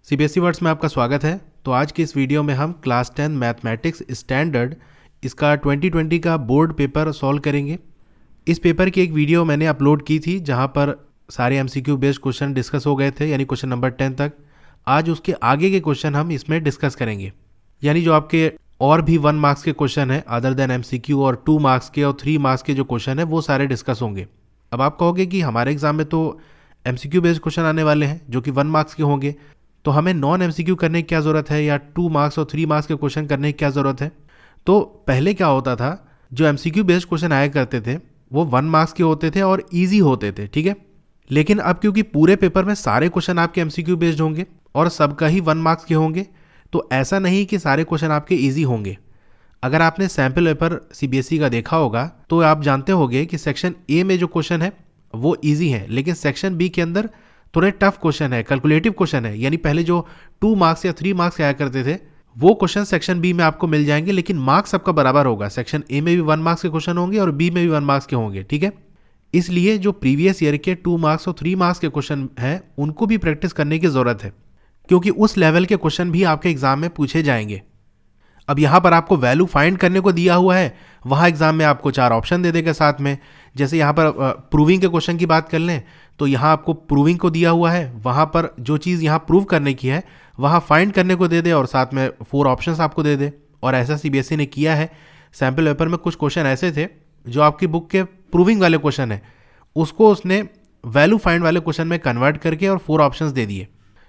CBSE words में आपका स्वागत है। तो आज की इस वीडियो में हम क्लास 10 मैथमेटिक्स स्टैंडर्ड इसका 2020 का बोर्ड पेपर सॉल्व करेंगे। इस पेपर की एक वीडियो मैंने अपलोड की थी जहां पर सारे एमसीक्यू बेस्ड क्वेश्चन डिस्कस हो गए थे, यानी क्वेश्चन नंबर 10 तक। आज उसके आगे के क्वेश्चन हम इसमें डिस्कस करेंगे, यानी जो आपके और भी 1 मार्क्स के क्वेश्चन है अदर देन एमसीक्यू, और 2 मार्क्स के और 3 मार्क्स के जो क्वेश्चन है वो सारे डिस्कस होंगे। अब आप कहोगे कि हमारे एग्जाम में तो एमसीक्यू बेस्ड क्वेश्चन आने वाले हैं जो कि 1 मार्क्स के होंगे, तो हमें नॉन एमसीक्यू करने की क्या ज़रूरत है, या 2 मार्क्स और 3 मार्क्स के क्वेश्चन करने की क्या ज़रूरत है। तो पहले क्या होता था, जो एमसीक्यू बेस्ड क्वेश्चन आया करते थे वो 1 मार्क्स के होते थे और ईजी होते थे, ठीक है। लेकिन अब क्योंकि पूरे पेपर में सारे क्वेश्चन आपके एमसीक्यू बेस्ड होंगे और सबका ही 1 मार्क्स के होंगे, तो ऐसा नहीं कि सारे क्वेश्चन आपके ईजी होंगे। अगर आपने सैम्पल पेपर सीबीएसई का देखा होगा तो आप जानते होंगे कि सेक्शन ए में जो क्वेश्चन है वो ईजी है, लेकिन सेक्शन बी के अंदर थोड़े टफ क्वेश्चन है, कैलकुलेटिव क्वेश्चन है। यानी पहले जो 2 मार्क्स या 3 मार्क्स आया करते थे वो क्वेश्चन सेक्शन बी में आपको मिल जाएंगे, लेकिन मार्क्स सबका बराबर होगा। सेक्शन ए में भी 1 मार्क्स के क्वेश्चन होंगे और बी में भी 1 मार्क्स के होंगे, ठीक है। इसलिए जो प्रीवियस ईयर के 2 मार्क्स और 3 मार्क्स के क्वेश्चन हैं उनको भी प्रैक्टिस करने की ज़रूरत है, क्योंकि उस लेवल के क्वेश्चन भी आपके एग्जाम में पूछे जाएंगे। अब यहाँ पर आपको वैल्यू फाइंड करने को दिया हुआ है, वहाँ एग्जाम में आपको 4 ऑप्शन दे देगा साथ में। जैसे यहाँ पर प्रूविंग के क्वेश्चन की बात कर लें तो यहाँ आपको प्रूविंग को दिया हुआ है, वहाँ पर जो चीज़ यहाँ प्रूव करने की है वहाँ फाइंड करने को दे दे और साथ में 4 ऑप्शंस आपको दे दे। और ऐसा सीबीएसई ने किया है। सैम्पल पेपर में कुछ क्वेश्चन ऐसे थे जो आपकी बुक के प्रूविंग वाले क्वेश्चन है उसको उसने वैल्यू फाइंड वाले क्वेश्चन में कन्वर्ट करके और 4 ऑप्शंस दे दिए,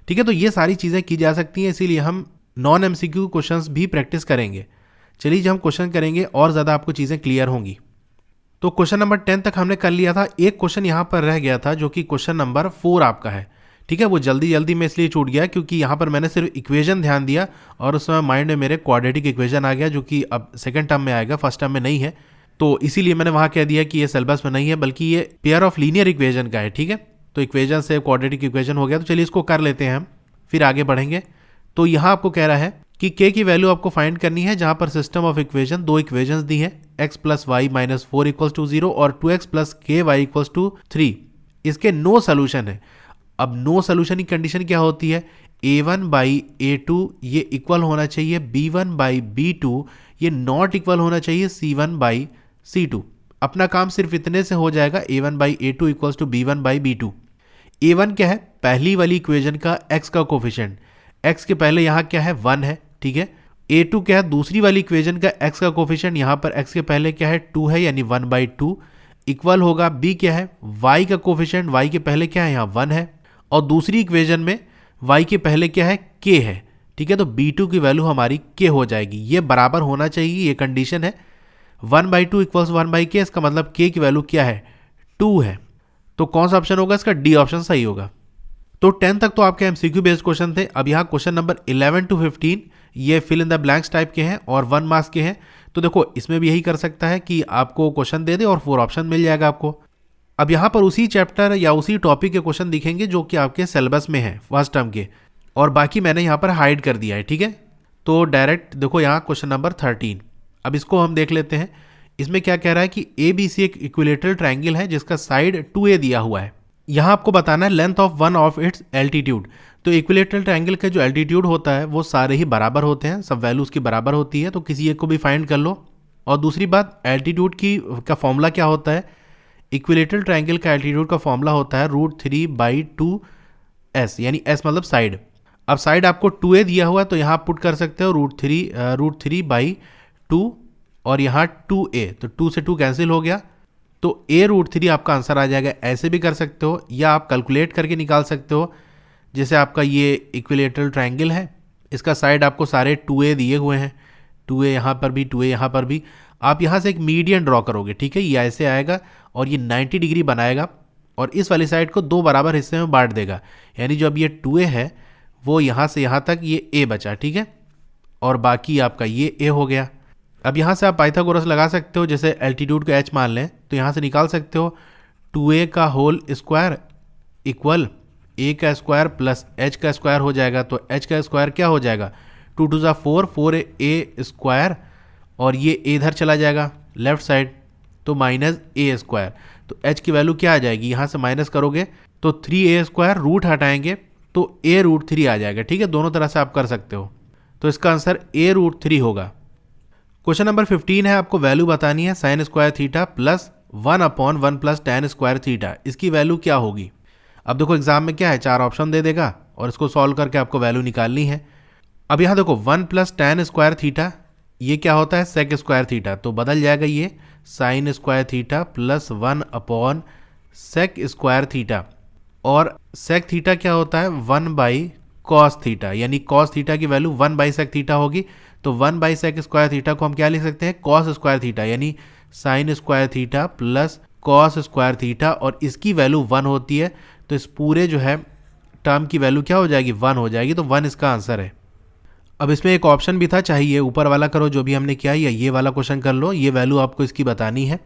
ठीक है। तो ये सारी चीज़ें की जा सकती हैं, इसीलिए हम नॉन एमसीक्यू क्वेश्चंस भी प्रैक्टिस करेंगे। चलिए जब हम क्वेश्चन करेंगे और ज़्यादा आपको चीज़ें क्लियर होंगी। तो क्वेश्चन नंबर 10 तक हमने कर लिया था। एक क्वेश्चन यहाँ पर रह गया था जो कि क्वेश्चन नंबर 4 आपका है, ठीक है। वो जल्दी में इसलिए छूट गया क्योंकि यहाँ पर मैंने सिर्फ इक्वेशन ध्यान दिया और उस समय माइंड में मेरे क्वाड्रेटिक इक्वेशन आ गया, जो कि अब सेकंड टर्म में आएगा, फर्स्ट टर्म में नहीं है। तो इसीलिए मैंने वहाँ कह दिया कि ये सिलेबस में नहीं है, बल्कि ये पेयर ऑफ लीनियर इक्वेशन का है, ठीक है। तो इक्वेशन से क्वाड्रेटिक इक्वेशन हो गया। तो चलिए इसको कर लेते हैं हम, फिर आगे बढ़ेंगे। तो यहाँ आपको कह रहा है कि k की वैल्यू आपको फाइंड करनी है, जहां पर सिस्टम ऑफ इक्वेशन 2 इक्वेशंस दी हैं, x plus y minus 4 equals to 0 और 2x प्लस के वाई इक्वल्स टू 3। इसके नो सोल्यूशन है। अब नो सोल्यूशन की कंडीशन क्या होती है, a1 बाई a2 ये इक्वल होना चाहिए b1 बाई b2, ये नॉट इक्वल होना चाहिए c1 बाई c2। अपना काम सिर्फ इतने से हो जाएगा, a1 by a2 equals to b1 by b2। a1 क्या है, पहली वाली इक्वेशन का x का कोफिशिएंट, x के पहले यहाँ क्या है 1 है, ठीक है। a2 क्या है, दूसरी वाली इक्वेशन का x का कोफिशिएंट, यहाँ पर x के पहले क्या है 2 है, यानी 1/2 इक्वल होगा b क्या है, y का कोफिशिएंट, y के पहले क्या है यहाँ 1 है, और दूसरी इक्वेशन में y के पहले क्या है k है, ठीक है। तो b2 की वैल्यू हमारी k हो जाएगी। ये बराबर होना चाहिए, ये कंडीशन है। 1/2 इक्वल्स 1/k, इसका मतलब k की वैल्यू क्या है 2 है। तो कौन सा ऑप्शन होगा, इसका डी ऑप्शन सही होगा। तो 10 तक तो आपके एमसीक्यू बेस्ड क्वेश्चन थे। अब यहाँ क्वेश्चन नंबर 11 to 15 ये fill in the blanks type के हैं और 1 मार्क्स के हैं। तो देखो इसमें भी यही कर सकता है कि आपको क्वेश्चन दे दे और 4 ऑप्शन मिल जाएगा आपको। अब यहाँ पर उसी चैप्टर या उसी टॉपिक के क्वेश्चन दिखेंगे जो कि आपके सिलेबस में है फर्स्ट टर्म के, और बाकी मैंने यहाँ पर हाइड कर दिया है, ठीक है। तो डायरेक्ट देखो यहाँ क्वेश्चन नंबर 13। अब इसको हम देख लेते हैं। इसमें क्या कह रहा है कि ABC एक इक्विलेटरल ट्रायंगल है जिसका साइड 2a दिया हुआ है। यहाँ आपको बताना है length of one of its altitude. तो इक्विलेटरल ट्रायंगल का जो एल्टीट्यूड होता है वो सारे ही बराबर होते हैं, सब वैल्यू उसकी बराबर होती है, तो किसी एक को भी फाइंड कर लो। और दूसरी बात, एल्टीट्यूड का फॉर्मूला क्या होता है, इक्विलेटरल ट्रायंगल का एल्टीट्यूड का फॉर्मूला होता है √3/2s, यानी s मतलब साइड। अब साइड आपको 2a दिया हुआ है तो यहाँ आप पुट कर सकते हो √3/2 और यहाँ 2a, तो 2 से 2 कैंसिल हो गया, तो a√3 आपका आंसर आ जाएगा। ऐसे भी कर सकते हो या आप कैलकुलेट करके निकाल सकते हो। जैसे आपका ये इक्विलेटरल ट्रायंगल है, इसका साइड आपको सारे 2a दिए हुए हैं, 2a यहाँ पर भी, 2a यहाँ पर भी। आप यहाँ से एक मीडियन ड्रॉ करोगे, ठीक है। ये ऐसे आएगा और ये 90 डिग्री बनाएगा और इस वाली साइड को 2 बराबर हिस्से में बांट देगा, यानी जो अब ये 2a है वो यहाँ से यहाँ तक ये a बचा, ठीक है, और बाकी आपका ये a हो गया। अब यहाँ से आप पाइथागोरस लगा सकते हो। जैसे एल्टीट्यूड को h मान लें तो यहाँ से निकाल सकते हो 2a का होल स्क्वायर इक्वल a का स्क्वायर प्लस h का स्क्वायर हो जाएगा। तो h का स्क्वायर क्या हो जाएगा, 2 2 जा 4, 4a स्क्वायर, और ये a इधर चला जाएगा लेफ्ट साइड, तो माइनस a स्क्वायर। तो h की वैल्यू क्या आ जाएगी, यहाँ से माइनस करोगे तो 3a स्क्वायर, रूट हटाएंगे तो a√3 आ जाएगा। ठीक है, दोनों तरह से आप कर सकते हो। तो इसका आंसर a√3 होगा। क्वेश्चन नंबर 15 है, आपको वैल्यू बतानी है sign square theta plus 1/1 plus tan square theta. इसकी वैल्यू क्या होगी? अब देखो एग्जाम में क्या है, 4 ऑप्शन दे देगा और इसको सॉल्व करके आपको वैल्यू निकालनी है। अब यहाँ देखो 1 प्लस tan स्क्वायर थीटा, ये क्या होता है सेक स्क्वायर थीटा, तो बदल जाएगा ये sine square theta plus 1 sec square theta. और सेक थीटा क्या होता है 1/cos थीटा, यानी cos थीटा की वैल्यू 1/सेक थीटा होगी। तो 1/सेक स्क्वायर थीटा को हम क्या लिख सकते हैं cos स्क्वायर थीटा, यानी sign square theta plus cos square theta, और इसकी वैल्यू 1 होती है। तो इस पूरे जो है टर्म की वैल्यू क्या हो जाएगी 1 हो जाएगी। तो 1 इसका आंसर है। अब इसमें एक ऑप्शन भी था, चाहिए ऊपर वाला करो जो भी हमने किया, या ये वाला क्वेश्चन कर लो, ये वैल्यू आपको इसकी बतानी है।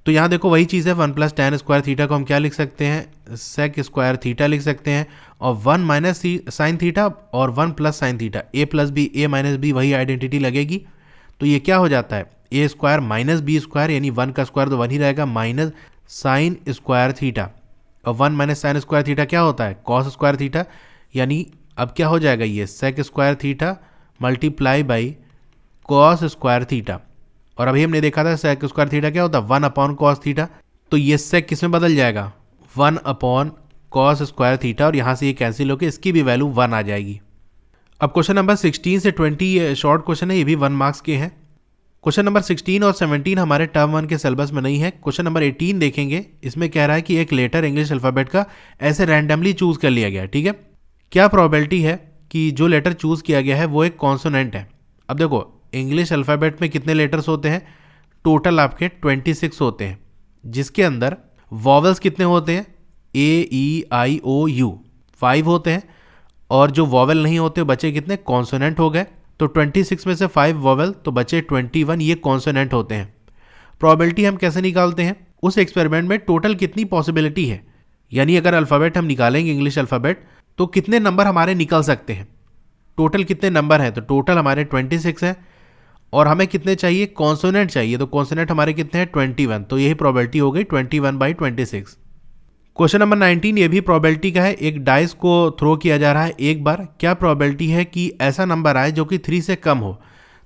तो यहाँ देखो वही चीज़ है, 1 प्लस tan स्क्वायर थीटा को हम क्या लिख सकते हैं सेक स्क्वायर थीटा लिख सकते हैं, और 1 माइनस साइन थीटा और 1 plus sine theta, a plus b a minus b वही आइडेंटिटी लगेगी। तो ये क्या हो जाता है a square minus b square, यानी 1 का स्क्वायर तो 1 ही रहेगा, माइनस साइन स्क्वायर थीटा, और 1 माइनस साइन स्क्वायर थीटा क्या होता है कॉस स्क्वायर थीटा, यानी अब क्या हो जाएगा ये sec square theta multiply by cos square theta. और अभी हमने देखा था सेक स्क्वायर थीटा क्या होता है 1/cos थीटा, तो ये सेक किस में बदल जाएगा 1/cos स्क्वायर थीटा, और यहाँ से ये कैंसिल होकर इसकी भी वैल्यू 1 आ जाएगी। अब क्वेश्चन नंबर 16 से 20 शॉर्ट क्वेश्चन है, ये भी 1 मार्क्स के हैं। क्वेश्चन नंबर 16 और 17 हमारे टर्म 1 के सिलेबस में नहीं है। क्वेश्चन नंबर 18 देखेंगे, इसमें कह रहा है कि एक लेटर इंग्लिश अल्फ़ाबेट का ऐसे रैंडमली चूज कर लिया गया। ठीक है, क्या प्रोबेबिलिटी है कि जो लेटर चूज किया गया है वो एक कॉन्सोनेंट है। अब देखो इंग्लिश अल्फ़ाबेट में कितने लेटर्स होते हैं, टोटल आपके 26 होते हैं, जिसके अंदर वॉवेल्स कितने होते हैं A E I O U 5 होते हैं, और जो वॉवेल नहीं होते बचे कितने कॉन्सोनेंट हो गए। तो 26 में से 5 वॉवेल तो बचे 21, ये कॉन्सोनेंट होते हैं। प्रोबेबिलिटी हम कैसे निकालते हैं, उस एक्सपेरिमेंट में टोटल कितनी पॉसिबिलिटी है, यानी अगर अल्फ़ाबेट हम निकालेंगे इंग्लिश अल्फ़ाबेट तो कितने नंबर हमारे निकल सकते हैं, टोटल कितने नंबर हैं। तो टोटल हमारे 26 है, और हमें कितने चाहिए कॉन्सोनेंट चाहिए, तो कॉन्सोनेंट हमारे कितने हैं 21, तो यही प्रोबेबिलिटी हो गई 21/26। क्वेश्चन नंबर 19 ये भी प्रोबेबिलिटी का है, एक डाइस को थ्रो किया जा रहा है एक बार, क्या प्रोबेबिलिटी है कि ऐसा नंबर आए जो कि 3 से कम हो।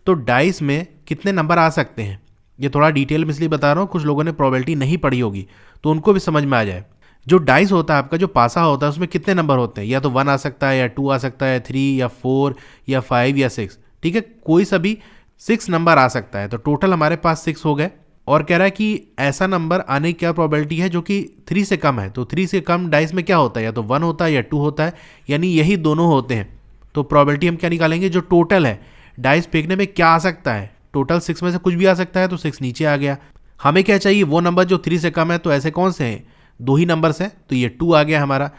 तो डाइस में कितने नंबर आ सकते हैं, ये थोड़ा डिटेल में इसलिए बता रहा हूँ, कुछ लोगों ने प्रोबेबिलिटी नहीं पढ़ी होगी तो उनको भी समझ में आ जाए। जो डाइस होता है आपका, जो पासा होता है, उसमें कितने नंबर होते हैं, या तो 1 आ सकता है, या 2 आ सकता है, 3 या 4 या 5 या 6। ठीक है, कोई सा भी 6 नंबर आ सकता है। तो टोटल हमारे पास 6 हो गए, और कह रहा है कि ऐसा नंबर आने की क्या प्रोबेबिलिटी है जो कि 3 से कम है। तो 3 से कम डाइस में क्या होता है, या तो 1 होता है या 2 होता है, यानी यही दोनों होते हैं। तो प्रोबेबिलिटी हम क्या निकालेंगे, जो टोटल है डाइस फेंकने में क्या आ सकता है, टोटल 6 में से कुछ भी आ सकता है, तो 6 नीचे आ गया। हमें क्या चाहिए, वो नंबर जो 3 से कम है, तो ऐसे कौन से हैं, 2 ही नंबर्स हैं, तो ये 2 आ गया हमारा,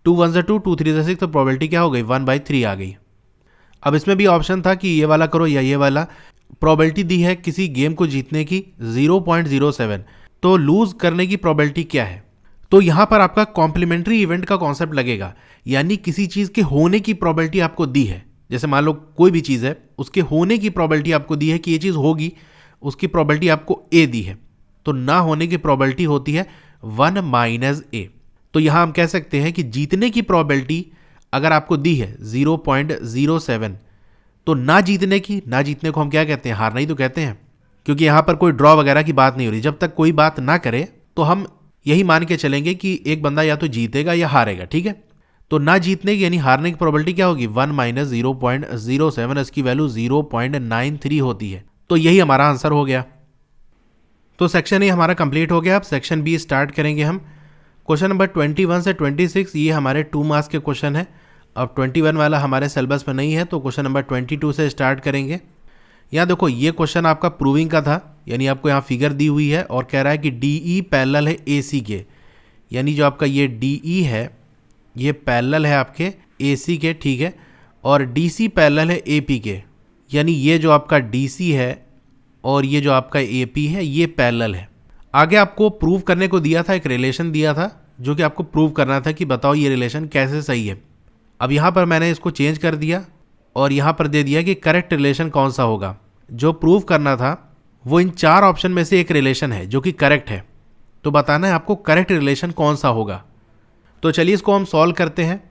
2 1 से 2, 2 3 से 6, तो प्रोबेबिलिटी क्या हो गई 1/3 आ गई। अब इसमें भी ऑप्शन था कि ये वाला करो या ये वाला। प्रोबेबिलिटी दी है किसी गेम को जीतने की 0.07, तो लूज करने की प्रोबेबिलिटी क्या है। तो यहां पर आपका कॉम्प्लीमेंट्री इवेंट का कॉन्सेप्ट लगेगा, यानी किसी चीज के होने की प्रोबेबिलिटी आपको दी है, जैसे मान लो कोई भी चीज है, उसके होने की प्रोबेबिलिटी आपको दी है कि ये चीज होगी, उसकी प्रोबेबिलिटी आपको A दी है, तो ना होने की प्रोबेबिलिटी होती है 1 - A। तो यहां हम कह सकते हैं कि जीतने की प्रोबेबिलिटी अगर आपको दी है 0.07, तो ना जीतने को हम क्या कहते हैं, हारना ही तो कहते हैं, क्योंकि यहां पर कोई ड्रॉ वगैरह की बात नहीं हो रही। जब तक कोई बात ना करे तो हम यही मान के चलेंगे कि एक बंदा या तो जीतेगा या हारेगा। ठीक है, तो ना जीतने की यानी हारने की प्रोबेबिलिटी क्या होगी 1 - 0.07, इसकी वैल्यू 0.93 होती है। तो यही हमारा आंसर हो गया। तो सेक्शन ए हमारा कंप्लीट हो गया। अब सेक्शन बी स्टार्ट करेंगे हम। क्वेश्चन नंबर 21 से 26 ये हमारे 2 मार्क्स के क्वेश्चन है। अब 21 वाला हमारे सिलेबस में नहीं है, तो क्वेश्चन नंबर 22 से स्टार्ट करेंगे। यहाँ देखो ये क्वेश्चन आपका प्रूविंग का था, यानी आपको यहाँ फिगर दी हुई है और कह रहा है कि DE पैरेलल है AC के, यानी जो आपका ये DE है ये पैरेलल है आपके AC के। ठीक है, और DC पैरेलल है AP के, यानी ये जो आपका DC है और ये जो आपका AP है ये पैरेलल है। आगे आपको प्रूव करने को दिया था, एक रिलेशन दिया था जो कि आपको प्रूव करना था कि बताओ ये रिलेशन कैसे सही है। अब यहाँ पर मैंने इसको चेंज कर दिया और यहाँ पर दे दिया कि करेक्ट रिलेशन कौन सा होगा। जो प्रूव करना था वो इन 4 ऑप्शन में से एक रिलेशन है जो कि करेक्ट है, तो बताना है आपको करेक्ट रिलेशन कौन सा होगा। तो चलिए इसको हम सॉल्व करते हैं।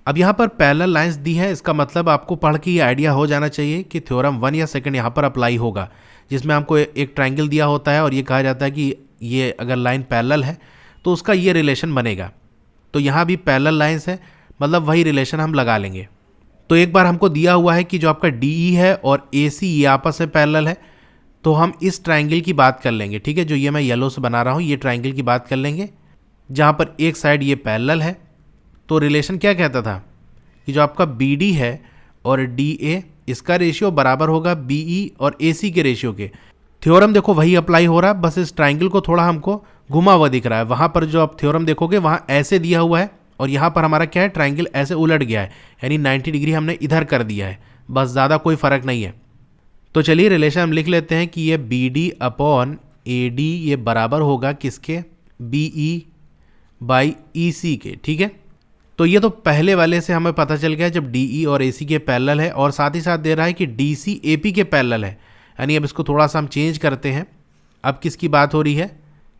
अब यहाँ पर पैरेलल लाइंस दी है, इसका मतलब आपको पढ़ के ये आइडिया हो जाना चाहिए कि थ्योरम 1 या सेकंड यहाँ पर अप्लाई होगा, जिसमें हमको एक ट्रायंगल दिया होता है और ये कहा जाता है कि ये अगर लाइन पैरेलल है तो उसका ये रिलेशन बनेगा। तो यहाँ भी पैरेलल लाइंस है, मतलब वही रिलेशन हम लगा लेंगे। तो एक बार हमको दिया हुआ है कि जो आपका DE है और AC ये आपस में पैरेलल है, तो हम इस ट्रायंगल की बात कर लेंगे, ठीक है। जो ये मैं येलो से बना रहा हूँ, ये ट्रायंगल की बात कर लेंगे जहाँ पर एक साइड ये पैरेलल है। तो रिलेशन क्या कहता था कि जो आपका BD है और DA इसका रेशियो बराबर होगा BE और AC के रेशियो के। थ्योरम देखो वही अप्लाई हो रहा है, बस इस ट्रायंगल को थोड़ा हमको घुमा हुआ दिख रहा है। वहाँ पर जो आप थ्योरम देखोगे वहाँ ऐसे दिया हुआ है और यहाँ पर हमारा क्या है, ट्रायंगल ऐसे उलट गया है, यानी 90 डिग्री हमने इधर कर दिया है, बस ज़्यादा कोई फ़र्क नहीं है। तो चलिए रिलेशन हम लिख लेते हैं कि ये BD अपॉन AD ये बराबर होगा किसके, BE बाई EC के, ठीक है। तो ये तो पहले वाले से हमें पता चल गया जब DE और AC के पैरेलल है, और साथ ही साथ दे रहा है कि DC AP के पैरेलल है। यानी अब इसको थोड़ा सा हम चेंज करते हैं। अब किसकी बात हो रही है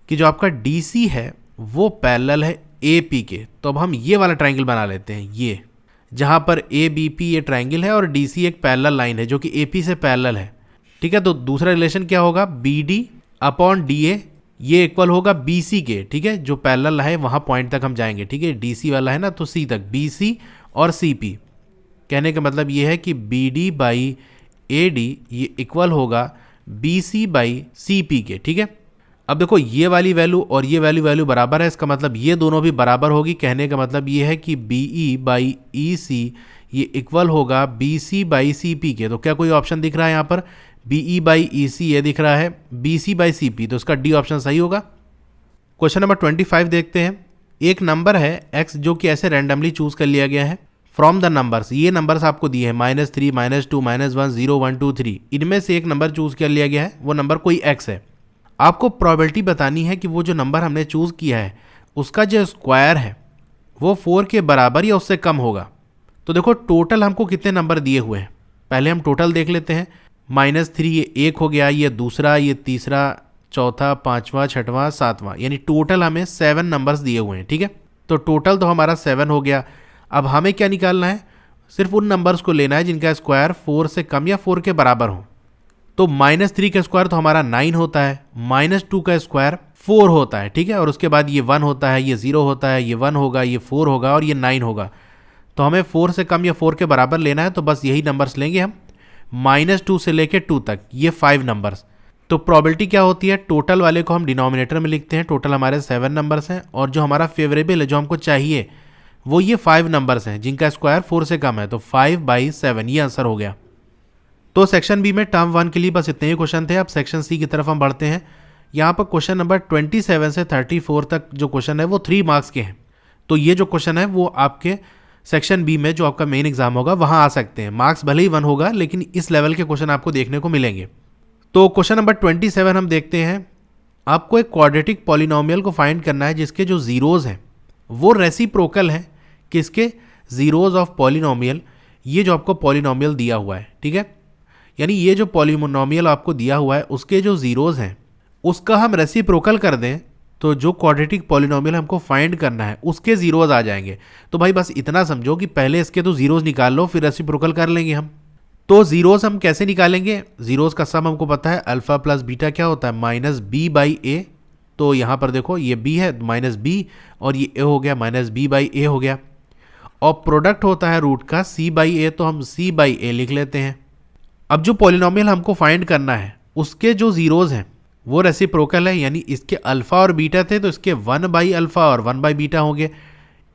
कि जो आपका DC है वो पैरेलल है AP के। तो अब हम ये वाला ट्रायंगल बना लेते हैं, ये जहाँ पर ABP ये ट्रायंगल है और DC एक पैरेलल लाइन है जो कि AP से पैरेलल है, ठीक है। तो दूसरा रिलेशन क्या होगा, BD अपॉन DA ये इक्वल होगा BC के, ठीक है। जो पैरेलल है वहाँ पॉइंट तक हम जाएंगे, ठीक है। DC वाला है ना, तो C तक, BC और CP। कहने का मतलब ये है कि BD बाई AD ये इक्वल होगा BC बाई CP के, ठीक है। अब देखो ये वाली वैल्यू और ये वैल्यू बराबर है, इसका मतलब ये दोनों भी बराबर होगी। कहने का मतलब ये है कि BE बाई EC ये इक्वल होगा BC बाई CP के। तो क्या कोई ऑप्शन दिख रहा है यहाँ पर, BE बाई EC ये दिख रहा है, BC बाई CP, तो इसका D ऑप्शन सही होगा। क्वेश्चन नंबर 25 देखते हैं। एक नंबर है x जो कि ऐसे रैंडमली चूज कर लिया गया है फ्रॉम द नंबर्स। ये नंबर्स आपको दिए हैं -3, -2, -1, 0, 1, 2, 3। इनमें से एक नंबर चूज कर लिया गया है, वो नंबर कोई x है। आपको प्रोबेबिलिटी बतानी है कि वो जो नंबर हमने चूज किया है उसका जो स्क्वायर है वो 4 के बराबर या उससे कम होगा। तो देखो टोटल हमको कितने नंबर दिए हुए हैं, पहले हम टोटल देख लेते हैं। -3 ये एक हो गया, ये दूसरा, ये तीसरा, चौथा, पांचवा, छठवां, सातवां, यानी टोटल हमें 7 नंबर्स दिए हुए हैं, ठीक है। तो टोटल तो हमारा 7 हो गया। अब हमें क्या निकालना है, सिर्फ उन नंबर्स को लेना है जिनका स्क्वायर 4 से कम या 4 के बराबर हो। तो -3 का स्क्वायर तो हमारा 9 होता है, -2 का स्क्वायर 4 होता है, ठीक है। और उसके बाद ये 1 होता है, ये 0 होता है, ये 1 होगा, ये 4 होगा और ये 9 होगा। तो हमें 4 से कम या 4 के बराबर लेना है, तो बस यही नंबर्स लेंगे हम, -2 से लेके 2 तक, ये 5 नंबर्स। तो प्रोबेबिलिटी क्या होती है, टोटल वाले को हम डिनोमिनेटर में लिखते हैं। टोटल हमारे 7 नंबर्स हैं और जो हमारा फेवरेबल है, जो हमको चाहिए, वो ये 5 नंबर्स हैं जिनका स्क्वायर 4 से कम है। तो 5/7 ये आंसर हो गया। तो सेक्शन बी में टर्म 1 के लिए बस इतने ही क्वेश्चन थे। अब सेक्शन सी की तरफ हम बढ़ते हैं। यहाँ पर क्वेश्चन नंबर 27 से 34 तक जो क्वेश्चन है वो 3 मार्क्स के हैं। तो ये जो क्वेश्चन है वो आपके सेक्शन बी में जो आपका मेन एग्जाम होगा वहाँ आ सकते हैं। मार्क्स भले ही 1 होगा, लेकिन इस लेवल के क्वेश्चन आपको देखने को मिलेंगे। तो क्वेश्चन नंबर 27 हम देखते हैं। आपको एक क्वाड्रेटिक पॉलिनोमियल को फाइंड करना है जिसके जो जीरोज हैं वो रेसिप्रोकल हैं किसके, जीरोज ऑफ पॉलिनोमियल। ये जो आपको पॉलिनोमियल दिया हुआ है, ठीक है, यानी ये जो पॉलिनोमियल आपको दिया हुआ है उसके जो जीरोज हैं उसका हम रेसिप्रोकल कर दें तो जो क्वाड्रेटिक पॉलिनोमियल हमको फाइंड करना है उसके जीरोज आ जाएंगे। तो भाई बस इतना समझो कि पहले इसके तो जीरोज निकाल लो, फिर रेसिप्रोकल कर लेंगे हम। तो जीरोज हम कैसे निकालेंगे, जीरोज का सम हमको पता है, अल्फा प्लस बीटा क्या होता है, -b/a। तो यहाँ पर देखो ये b है -b और ये a हो गया -b/a हो गया। और प्रोडक्ट होता है रूट का c/a, तो हम c/a लिख लेते हैं। अब जो पॉलिनोमियल हमको फाइंड करना है उसके जो जीरोज हैं वो रेसिप्रोकल है, यानी इसके अल्फा और बीटा थे तो इसके 1/अल्फा और 1/बीटा होंगे।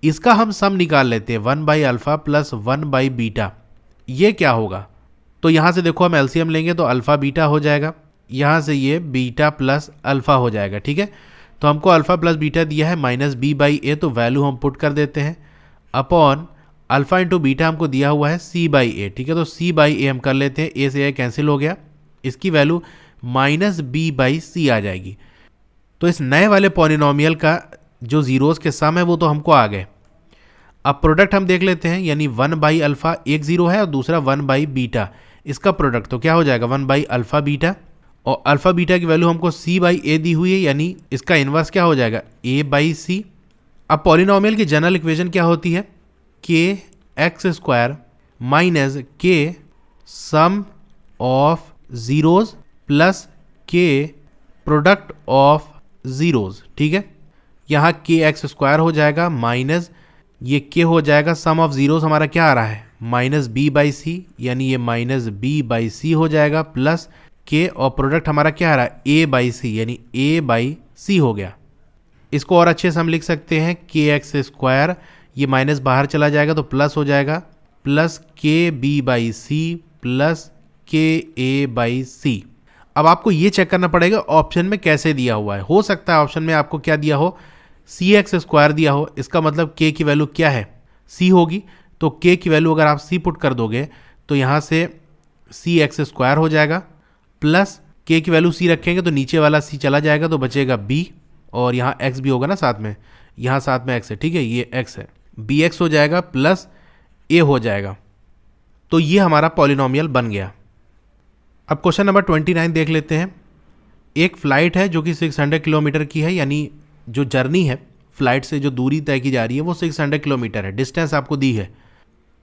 इसका हम सम निकाल लेते हैं, 1/अल्फा प्लस 1/बीटा। ये क्या होगा, तो यहाँ से देखो हम एलसीएम लेंगे तो अल्फा बीटा हो जाएगा, यहाँ से ये बीटा प्लस अल्फा हो जाएगा, ठीक है। तो हमको अल्फा प्लस बीटा दिया है -b/a, तो वैल्यू हम पुट कर देते हैं अपॉन अल्फा इंटू बीटा हमको दिया हुआ है c/a, ठीक है। तो c/a हम कर लेते हैं, a से a कैंसिल हो गया, इसकी वैल्यू -b/c आ जाएगी। तो इस नए वाले पॉलिनोमियल का जो जीरोस के सम है वो तो हमको आ गए। अब प्रोडक्ट हम देख लेते हैं, यानी 1/अल्फा एक जीरो है और दूसरा 1/बीटा, इसका प्रोडक्ट तो क्या हो जाएगा 1/अल्फा बीटा, और अल्फा बीटा की वैल्यू हमको c/a दी हुई है, यानी इसका इन्वर्स क्या हो जाएगा a/c। अब पॉलिनोमियल की जनरल इक्वेशन क्या होती है, k एक्स स्क्वायर माइनस के सम ऑफ ज़ीरोज़ प्लस के प्रोडक्ट ऑफ ज़ीरोज़। ठीक है, यहाँ के एक्स स्क्वायर हो जाएगा माइनस ये के हो जाएगा, सम ऑफ ज़ीरोज़ हमारा क्या आ रहा है माइनस बी बाई सी, यानी ये माइनस बी बाई सी हो जाएगा, प्लस के और प्रोडक्ट हमारा क्या आ रहा है ए बाई सी, यानी ए बाई सी हो गया। इसको और अच्छे से हम लिख सकते हैं के एक्स स्क्वायर, ये माइनस बाहर चला जाएगा तो प्लस हो जाएगा, प्लस के बी बाई सी प्लस के ए बाई सी। अब आपको ये चेक करना पड़ेगा ऑप्शन में कैसे दिया हुआ है। हो सकता है ऑप्शन में आपको क्या दिया हो, सी एक्स स्क्वायर दिया हो, इसका मतलब के की वैल्यू क्या है सी होगी, तो के की वैल्यू अगर आप सी पुट कर दोगे तो यहाँ से सी एक्स स्क्वायर हो जाएगा, प्लस के की वैल्यू सी रखेंगे तो नीचे वाला सी चला जाएगा तो बचेगा बी, और यहाँ एक्स भी होगा ना साथ में, यहाँ साथ में एक्स है। ठीक है, ये एक्स है, बी एक्स हो जाएगा प्लस ए हो जाएगा। तो ये हमारा पॉलिनोमियल बन गया। अब क्वेश्चन नंबर 29 देख लेते हैं। एक फ़्लाइट है जो कि 600 किलोमीटर की है, यानी जो जर्नी है फ्लाइट से जो दूरी तय की जा रही है वो 600 किलोमीटर है, डिस्टेंस आपको दी है।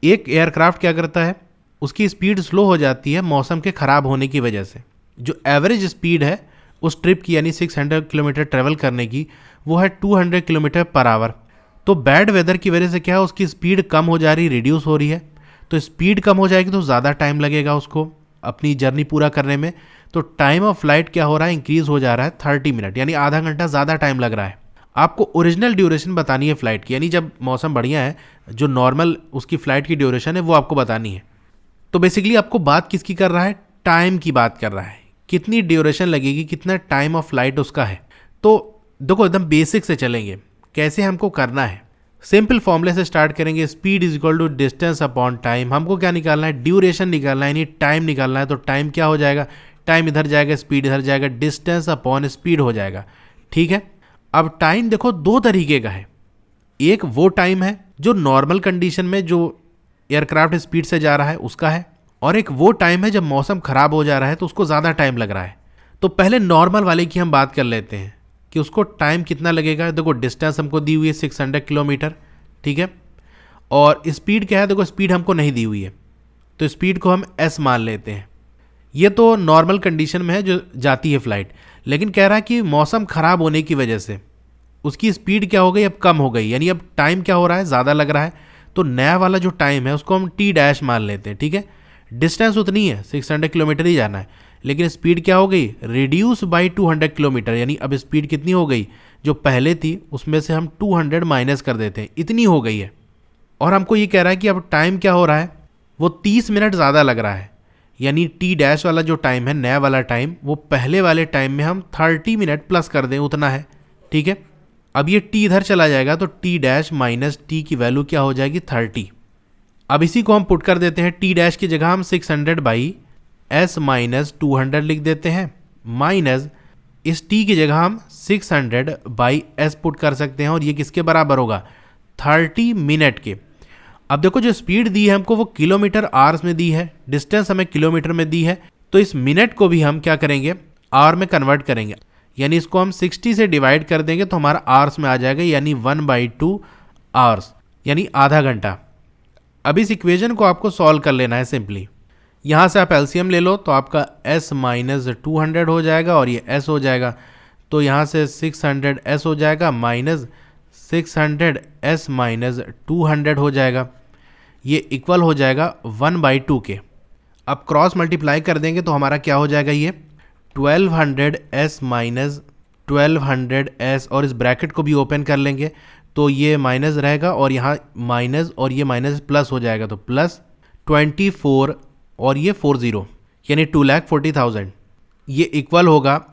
एक एयरक्राफ्ट क्या करता है, उसकी स्पीड स्लो हो जाती है मौसम के ख़राब होने की वजह से। जो एवरेज स्पीड है उस ट्रिप की, यानी 600 किलोमीटर ट्रैवल करने की, वो है 200 किलोमीटर पर आवर। तो बैड वेदर की वजह से क्या है, उसकी स्पीड कम हो जा रही, रिड्यूस हो रही है। तो स्पीड कम हो जाएगी तो ज़्यादा टाइम लगेगा उसको अपनी जर्नी पूरा करने में। तो टाइम ऑफ फ्लाइट क्या हो रहा है, इंक्रीज हो जा रहा है 30 मिनट, यानी आधा घंटा ज़्यादा टाइम लग रहा है। आपको ओरिजिनल ड्यूरेशन बतानी है फ़्लाइट की, यानी जब मौसम बढ़िया है जो नॉर्मल उसकी फ़्लाइट की ड्यूरेशन है वो आपको बतानी है। तो बेसिकली आपको बात किसकी कर रहा है, टाइम की बात कर रहा है, कितनी ड्यूरेशन लगेगी, कितना टाइम ऑफ फ्लाइट उसका है। तो देखो एकदम बेसिक से चलेंगे, कैसे हमको करना है। सिंपल फॉर्मूले से स्टार्ट करेंगे, speed is equal to distance upon time. हमको क्या निकालना है, ड्यूरेशन निकालना है, यानी टाइम निकालना है। तो टाइम क्या हो जाएगा, टाइम इधर जाएगा, स्पीड इधर जाएगा, डिस्टेंस अपॉन स्पीड हो जाएगा। ठीक है, अब टाइम देखो दो तरीके का है। एक वो टाइम है जो नॉर्मल कंडीशन में जो एयरक्राफ्ट स्पीड से जा रहा है उसका है, और एक वो टाइम है जब मौसम ख़राब हो जा रहा है तो उसको ज़्यादा टाइम लग रहा है। तो पहले नॉर्मल वाले की हम बात कर लेते हैं कि उसको टाइम कितना लगेगा। देखो डिस्टेंस हमको दी हुई है 600 किलोमीटर, ठीक है, और स्पीड क्या है, देखो स्पीड हमको नहीं दी हुई है तो स्पीड को हम एस मान लेते हैं। ये तो नॉर्मल कंडीशन में है जो जाती है फ़्लाइट, लेकिन कह रहा है कि मौसम ख़राब होने की वजह से उसकी स्पीड क्या हो गई, अब कम हो गई, यानी अब टाइम क्या हो रहा है, ज़्यादा लग रहा है। तो नया वाला जो टाइम है उसको हम टी डैश मान लेते हैं। ठीक है, डिस्टेंस उतनी है 600 किलोमीटर ही जाना है, लेकिन स्पीड क्या हो गई, रिड्यूस बाई 200 किलोमीटर, यानी अब स्पीड कितनी हो गई, जो पहले थी उसमें से हम 200 माइनस कर देते हैं, इतनी हो गई है। और हमको ये कह रहा है कि अब टाइम क्या हो रहा है, वो 30 मिनट ज़्यादा लग रहा है, यानी टी डैश वाला जो टाइम है, नया वाला टाइम, वो पहले वाले टाइम में हम 30 मिनट प्लस कर दें, उतना है। ठीक है, अब ये टी इधर चला जाएगा तो टी डैश माइनस टी की वैल्यू क्या हो जाएगी, 30। अब इसी को हम पुट कर देते हैं, टी डैश की जगह हम 600 बाई एस माइनस 200 लिख देते हैं, माइनस इस टी की जगह हम 600 बाई एस पुट कर सकते हैं, और ये किसके बराबर होगा, 30 मिनट के। अब देखो जो स्पीड दी है हमको वो किलोमीटर आवर्स में दी है, डिस्टेंस हमें किलोमीटर में दी है, तो इस मिनट को भी हम क्या करेंगे, आवर में कन्वर्ट करेंगे, यानी इसको हम 60 से डिवाइड कर देंगे तो हमारा आवर्स में आ जाएगा, यानी 1/2 आवर्स, यानी आधा घंटा। अब इस इक्वेशन को आपको सॉल्व कर लेना है सिंपली। यहाँ से आप एलसीएम ले लो तो आपका s माइनस 200 हो जाएगा और ये s हो जाएगा, तो यहाँ से 600 s हो जाएगा माइनस 600 s माइनस 200 हो जाएगा, ये इक्वल हो जाएगा 1/2 के। अब क्रॉस मल्टीप्लाई कर देंगे तो हमारा क्या हो जाएगा, ये 1200 s माइनस 1200 s, और इस ब्रैकेट को भी ओपन कर लेंगे तो ये माइनस रहेगा और यहाँ माइनस और ये माइनस प्लस हो जाएगा, तो प्लस 24 और ये 40, यानी 2,40,000, ये इक्वल होगा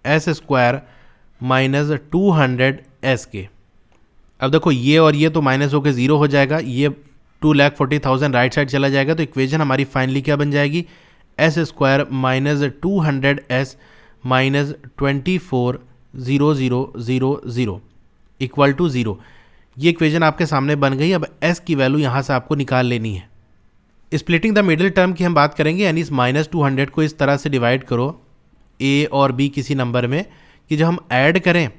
एस स्क्वायर माइनस 200 एस के। अब देखो ये और ये तो माइनस होकर 0 हो जाएगा, ये 2,40,000 राइट साइड चला जाएगा, तो इक्वेशन हमारी फाइनली क्या बन जाएगी, s square minus 200 s minus 24,0,0,0 equal to 0। ये इक्वेशन आपके सामने बन गई। अब s की वैल्यू यहाँ से आपको निकाल लेनी है। स्प्लिटिंग द मिडिल टर्म की हम बात करेंगे, यानी इस माइनस 200 को इस तरह से डिवाइड करो a और b किसी नंबर में कि जब हम ऐड करें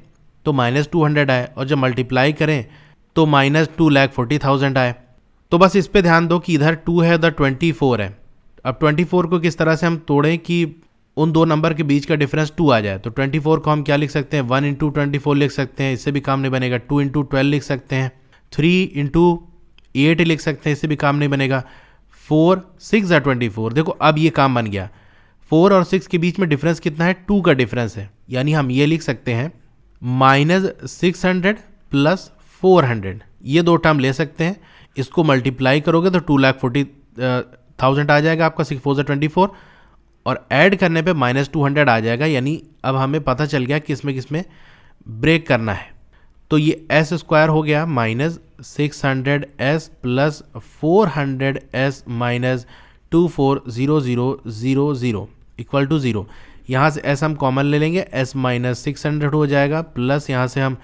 तो माइनस 200 आए, और जब मल्टीप्लाई करें तो माइनस 2,40,000 आए। तो बस इस पे ध्यान दो कि इधर 2 है, उधर 24 है। अब 24 को किस तरह से हम तोड़ें कि उन दो नंबर के बीच का डिफरेंस 2 आ जाए। तो 24 को हम क्या लिख सकते हैं, 1 इंटू 24 लिख सकते हैं, इससे भी काम नहीं बनेगा। 2 इंटू 12 लिख सकते हैं, 3 इंटू 8 लिख सकते हैं, इससे भी काम नहीं बनेगा। 4 6 या 24। देखो अब ये काम बन गया। 4 और 6 के बीच में डिफरेंस कितना है, 2 का डिफरेंस है। यानी हम ये लिख सकते हैं -600 प्लस 400, ये दो टर्म ले सकते हैं। इसको मल्टीप्लाई करोगे तो 2,40,000 आ जाएगा आपका, 6 4 24, और ऐड करने पे -200 आ जाएगा। यानी अब हमें पता चल गया कि किसमें ब्रेक करना है। तो ये s स्क्वायर हो गया -600s plus 400s minus 240000 equal to 0। यहाँ से s हम कॉमन ले लेंगे, s -600 हो जाएगा, प्लस यहाँ से हम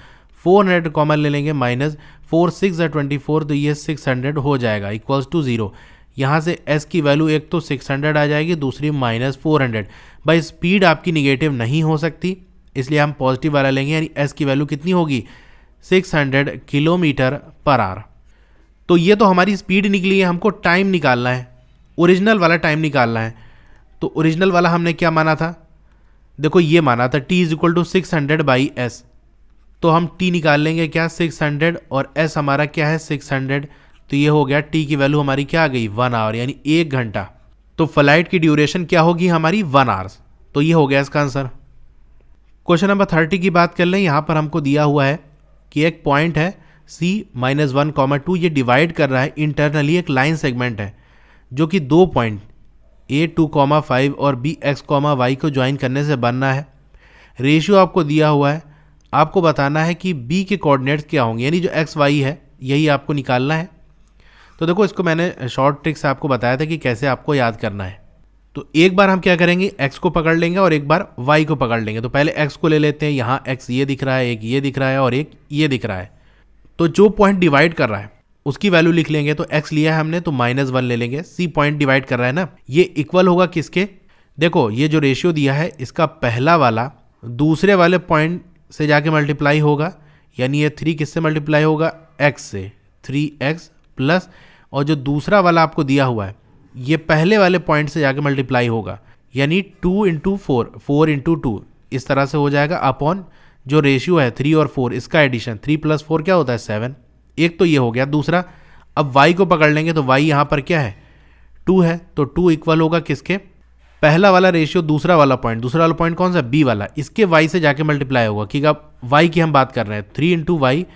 400 कॉमन ले लेंगे, माइनस 4 6 या 24, तो ये 600 हो जाएगा इक्वल्स टू 0। यहाँ से s की वैल्यू एक तो 600 आ जाएगी, दूसरी -400। भाई स्पीड आपकी निगेटिव नहीं हो सकती, इसलिए हम पॉजिटिव वाला लेंगे। यानी s की वैल्यू कितनी होगी, 600 किलोमीटर पर आवर। तो ये तो हमारी स्पीड निकली है, हमको टाइम निकालना है, ओरिजिनल वाला टाइम निकालना है। तो ओरिजिनल वाला हमने क्या माना था, देखो ये माना था t = 600/s। तो हम t निकाल लेंगे क्या, 600, और s हमारा क्या है 600। तो ये हो गया, t की वैल्यू हमारी क्या आ गई, 1 आवर, यानी 1 घंटा। तो फ्लाइट की ड्यूरेशन क्या होगी हमारी, 1 आवर्स। तो ये हो गया इसका आंसर। क्वेश्चन नंबर 30 की बात कर लें। यहाँ पर हमको दिया हुआ है कि एक पॉइंट है c -1, 2, ये डिवाइड कर रहा है इंटरनली, एक लाइन सेगमेंट है जो कि दो पॉइंट a2,5 और bx,y को ज्वाइन करने से बनना है। रेशियो आपको दिया हुआ है, आपको बताना है कि b के कोऑर्डिनेट्स क्या होंगे, यानी जो x y है यही आपको निकालना है। तो देखो इसको मैंने शॉर्ट ट्रिक से आपको बताया था कि कैसे आपको याद करना है। तो एक बार हम क्या करेंगे, x को पकड़ लेंगे और एक बार y को पकड़ लेंगे। तो पहले x को ले लेते हैं, यहाँ x ये दिख रहा है, एक ये दिख रहा है और एक ये दिख रहा है। तो जो पॉइंट डिवाइड कर रहा है उसकी वैल्यू लिख लेंगे। तो x लिया है हमने तो -1 ले लेंगे। c पॉइंट डिवाइड कर रहा है ना, ये इक्वल होगा किसके, देखो ये जो रेशियो दिया है इसका पहला वाला दूसरे वाले पॉइंट से जाके मल्टीप्लाई होगा, यानी ये 3 किससे मल्टीप्लाई होगा, x से, 3x प्लस, और जो दूसरा वाला आपको दिया हुआ है ये पहले वाले पॉइंट से जाके मल्टीप्लाई होगा, यानी 2 इंटू 4, 4 इंटू 2, इस तरह से हो जाएगा, अपॉन जो रेशियो है 3 और 4 इसका एडिशन, 3 + 4 क्या होता है 7। एक तो ये हो गया। दूसरा अब y को पकड़ लेंगे, तो y यहाँ पर क्या है 2 है, तो 2 इक्वल होगा किसके, पहला वाला रेशियो दूसरा वाला पॉइंट कौन सा, b वाला, इसके y से जाके मल्टीप्लाई होगा। ठीक है, अब y की हम बात कर रहे हैं, 3 इंटू वाई,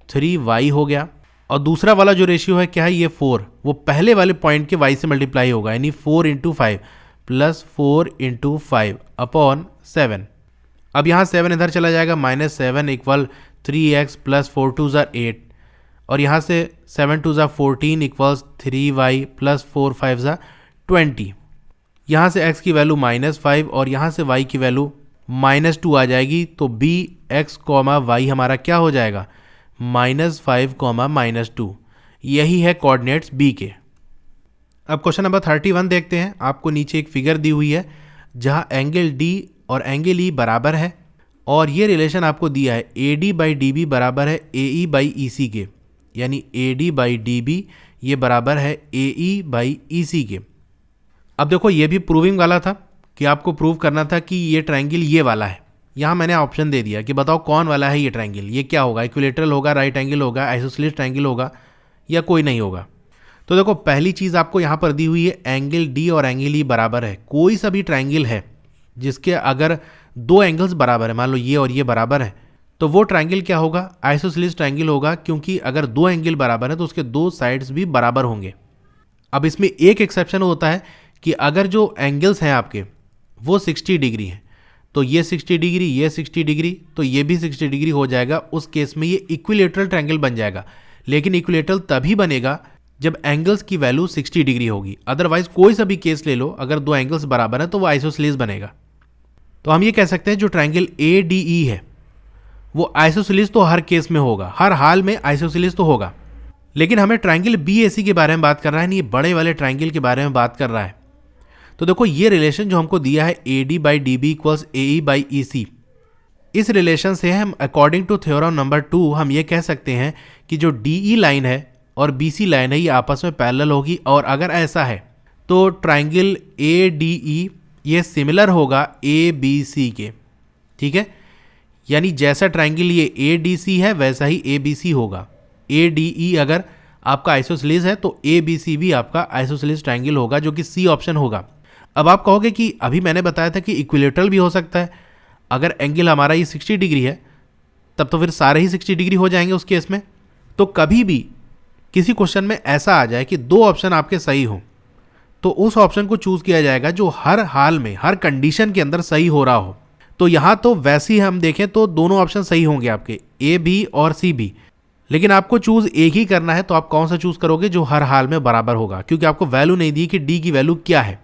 3y हो गया। और दूसरा वाला जो रेशियो है क्या है, ये 4, वो पहले वाले पॉइंट के y से मल्टीप्लाई होगा, यानी 4 इंटू 5 प्लस 4 इंटू 5 अपॉन 7। अब यहाँ 7 इधर चला जाएगा, -7 इक्वल 3x प्लस 4 2 = 8, और यहाँ से 7 2 = 14 इक्वल्स 3y प्लस 4 5 = 20। यहाँ से x की वैल्यू -5 और यहाँ से y की वैल्यू -2 आ जाएगी। तो bx, y हमारा क्या हो जाएगा, -5, -2। यही है कोऑर्डिनेट्स b के। अब क्वेश्चन नंबर 31 देखते हैं। आपको नीचे एक फिगर दी हुई है जहाँ एंगल d और एंगल e बराबर है, और ये रिलेशन आपको दिया है AD/DB बराबर है AE/EC के, यानी AD/DB ये बराबर है AE/EC के। अब देखो ये भी प्रूविंग वाला था कि आपको प्रूव करना था कि ये ट्रायंगल ये वाला है। यहाँ मैंने ऑप्शन दे दिया कि बताओ कौन वाला है ये ट्रायंगल, ये क्या होगा, इक्विलेटरल होगा, राइट एंगल होगा, आइसोसेलेस ट्रायंगल होगा, या कोई नहीं होगा। तो देखो पहली चीज़ आपको यहाँ पर दी हुई है एंगल D और एंगल E बराबर है। कोई सा भी ट्रायंगल है जिसके अगर दो एंगल्स बराबर है, मान लो ये और ये बराबर है, तो वो ट्रायंगल क्या होगा, आइसोसेलेस ट्रायंगल होगा, क्योंकि अगर दो एंगल बराबर है तो उसके दो साइड्स भी बराबर होंगे। अब इसमें एक एक्सेप्शन होता है कि अगर जो एंगल्स हैं आपके वो 60 डिग्री हैं, तो ये 60 डिग्री, ये 60 डिग्री, तो ये भी 60 डिग्री हो जाएगा। उस केस में ये इक्विलेटरल ट्रायंगल बन जाएगा। लेकिन इक्विलेटरल तभी बनेगा जब एंगल्स की वैल्यू 60 डिग्री होगी। अदरवाइज कोई सा भी केस ले लो, अगर दो एंगल्स बराबर है तो वो आइसोसेलेस बनेगा। तो हम ये कह सकते हैं जो ट्रायंगल ADE है वो आइसोसेलेस तो हर केस में होगा, हर हाल में आइसोसेलेस तो होगा। लेकिन हमें ट्रायंगल BAC के बारे में बात कर रहा है, नहीं, ये बड़े वाले ट्रायंगल के बारे में बात कर रहा है। तो देखो ये रिलेशन जो हमको दिया है AD/DB = AE/EC, इस रिलेशन से हम अकॉर्डिंग टू थ्योरम नंबर 2 हम ये कह सकते हैं कि जो DE लाइन है और BC लाइन है ये आपस में पैरेलल होगी, और अगर ऐसा है तो ट्राइंगल ADE ये सिमिलर होगा ABC के, ठीक है। यानी जैसा ट्राइंगल ये ADC है वैसा ही ABC होगा। ADE अगर आपका आइसोसेलेस है तो ABC भी आपका आइसोसेलेस ट्राइंगल होगा, जो कि C ऑप्शन होगा। अब आप कहोगे कि अभी मैंने बताया था कि इक्विलेटरल भी हो सकता है। अगर एंगल हमारा ये 60 डिग्री है तब तो फिर सारे ही 60 डिग्री हो जाएंगे उस केस में। तो कभी भी किसी क्वेश्चन में ऐसा आ जाए कि दो ऑप्शन आपके सही हो, तो उस ऑप्शन को चूज किया जाएगा जो हर हाल में, हर कंडीशन के अंदर सही हो रहा हो। तो यहाँ तो वैसे ही हम देखें तो दोनों ऑप्शन सही होंगे आपके, A भी और C भी। लेकिन आपको चूज एक ही करना है, तो आप कौन सा चूज करोगे? जो हर हाल में बराबर होगा, क्योंकि आपको वैल्यू नहीं दी कि D की वैल्यू क्या है।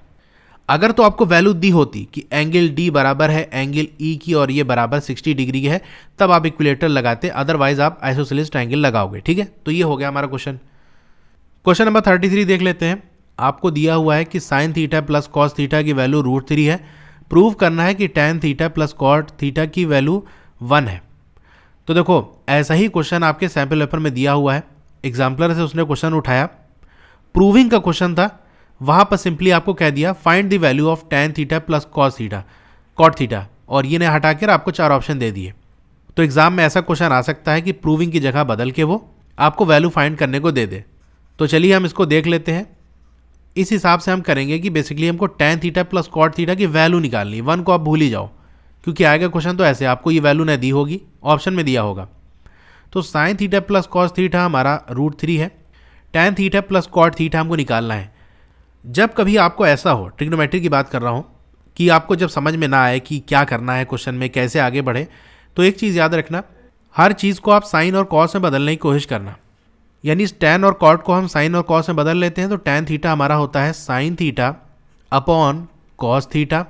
अगर तो आपको वैल्यू दी होती कि एंगल D बराबर है एंगल E की और ये बराबर 60 डिग्री की है, तब आप इक्विलेटर लगाते, अदरवाइज आप आइसोसेलेस ट्रायंगल लगाओगे, ठीक है। तो ये हो गया हमारा क्वेश्चन। क्वेश्चन नंबर 33 देख लेते हैं। आपको दिया हुआ है कि sine theta plus cos theta की वैल्यू √3 है। प्रूव करना है कि tan theta plus cot theta की वैल्यू 1 है। तो देखो ऐसा ही क्वेश्चन आपके सैम्पल पेपर में दिया हुआ है, एग्जाम्पलर से उसने क्वेश्चन उठाया, प्रूविंग का क्वेश्चन था। वहाँ पर सिंपली आपको कह दिया find the value of tan theta plus cos theta cot theta, और ये ने हटाकर आपको 4 ऑप्शन दे दिए। तो एग्जाम में ऐसा क्वेश्चन आ सकता है कि प्रूविंग की जगह बदल के वो आपको वैल्यू फाइंड करने को दे दे। तो चलिए हम इसको देख लेते हैं। इस हिसाब से हम करेंगे कि बेसिकली हमको tan theta plus cot theta की वैल्यू निकालनी। 1 को आप भूल ही जाओ, क्योंकि आएगा क्वेश्चन तो ऐसे आपको ये वैल्यू न दी होगी, ऑप्शन में दिया होगा। तो sine theta plus cos theta हमारा √3 है, tan theta plus cot theta हमको निकालना है। जब कभी आपको ऐसा हो, ट्रिग्नोमेट्री की बात कर रहा हूँ, कि आपको जब समझ में ना आए कि क्या करना है क्वेश्चन में, कैसे आगे बढ़े, तो एक चीज़ याद रखना, हर चीज़ को आप साइन और कॉस में बदलने की कोशिश करना। यानी टैन और कॉट को हम साइन और कॉस में बदल लेते हैं, तो टैन थीटा हमारा होता है sine theta upon cos theta,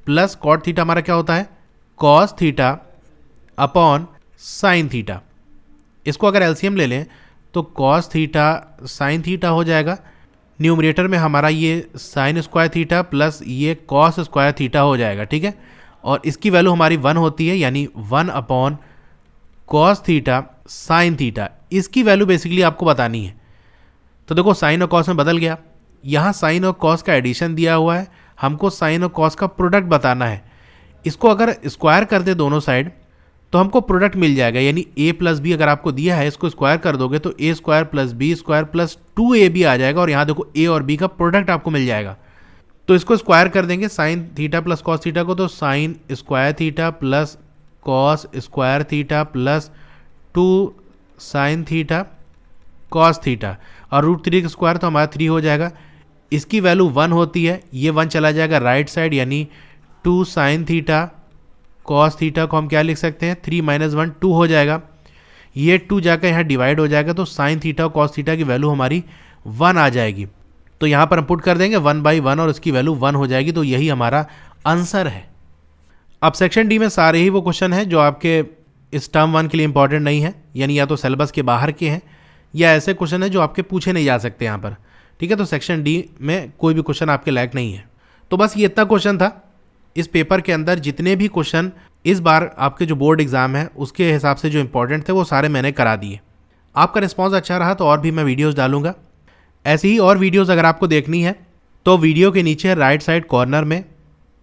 plus cot theta हमारा क्या होता है cos theta upon sine theta. इसको अगर एलसीएम ले लें तो कॉस थीटा साइन थीटा हो जाएगा। न्यूमरेटर में हमारा ये साइन स्क्वायर थीटा प्लस ये कॉस स्क्वायर थीटा हो जाएगा, ठीक है। और इसकी वैल्यू हमारी 1 होती है, यानी 1 upon cos theta sine theta. इसकी वैल्यू बेसिकली आपको बतानी है। तो देखो साइन और कॉस में बदल गया, यहाँ साइन और कॉस का एडिशन दिया हुआ है, हमको साइन और कॉस का प्रोडक्ट बताना है। इसको अगर स्क्वायर कर दे दोनों साइड तो हमको प्रोडक्ट मिल जाएगा, यानी a प्लस बी अगर आपको दिया है, इसको स्क्वायर कर दोगे तो a square plus b square plus 2ab आ जाएगा, और यहाँ देखो a और b का प्रोडक्ट आपको मिल जाएगा। तो इसको स्क्वायर कर देंगे sign theta plus cos theta को, तो sign square theta plus cos square theta plus 2 sine theta cos theta, और √3 का स्क्वायर तो हमारा 3 हो जाएगा। इसकी वैल्यू 1 होती है, ये 1 चला जाएगा राइट साइड, यानी 2 साइन थीटा कॉस थीटा को हम क्या लिख सकते हैं 3 - 1 2 हो जाएगा। ये 2 जाकर यहाँ डिवाइड हो जाएगा, तो साइन थीटा और कॉस थीटा की वैल्यू हमारी 1 आ जाएगी। तो यहाँ पर हम पुट कर देंगे 1/1 और इसकी वैल्यू 1 हो जाएगी। तो यही हमारा आंसर है। अब सेक्शन डी में सारे ही वो क्वेश्चन हैं जो आपके इस टर्म 1 के लिए इंपॉर्टेंट नहीं है, यानी या तो सिलेबस के बाहर के हैं या ऐसे क्वेश्चन हैं जो आपके पूछे नहीं जा सकते यहाँ पर, ठीक है। तो सेक्शन डी में कोई भी क्वेश्चन आपके लायक नहीं है। तो बस ये इतना क्वेश्चन था। इस पेपर के अंदर जितने भी क्वेश्चन इस बार आपके जो बोर्ड एग्जाम है उसके हिसाब से जो इंपॉर्टेंट थे वो सारे मैंने करा दिए। आपका रिस्पांस अच्छा रहा तो और भी मैं वीडियोस डालूंगा। ऐसी ही और वीडियोस अगर आपको देखनी है तो वीडियो के नीचे राइट साइड कॉर्नर में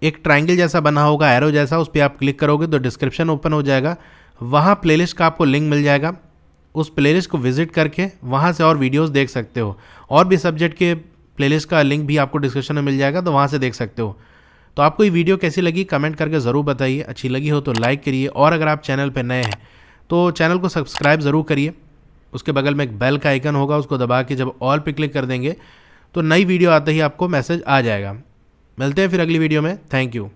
एक ट्रायंगल जैसा बना होगा, एरो जैसा, उस पर आप क्लिक करोगे तो डिस्क्रिप्शन ओपन हो जाएगा। वहाँ प्लेलिस्ट का आपको लिंक मिल जाएगा। उस प्लेलिस्ट को विजिट करके वहाँ से और वीडियोज़ देख सकते हो। और भी सब्जेक्ट के प्लेलिस्ट का लिंक भी आपको डिस्क्रिप्शन में मिल जाएगा, तो वहाँ से देख सकते हो। तो आपको ये वीडियो कैसी लगी कमेंट करके ज़रूर बताइए। अच्छी लगी हो तो लाइक करिए, और अगर आप चैनल पर नए हैं तो चैनल को सब्सक्राइब ज़रूर करिए। उसके बगल में एक बेल का आइकन होगा, उसको दबा के जब ऑल पे क्लिक कर देंगे तो नई वीडियो आते ही आपको मैसेज आ जाएगा। मिलते हैं फिर अगली वीडियो में। Thank you.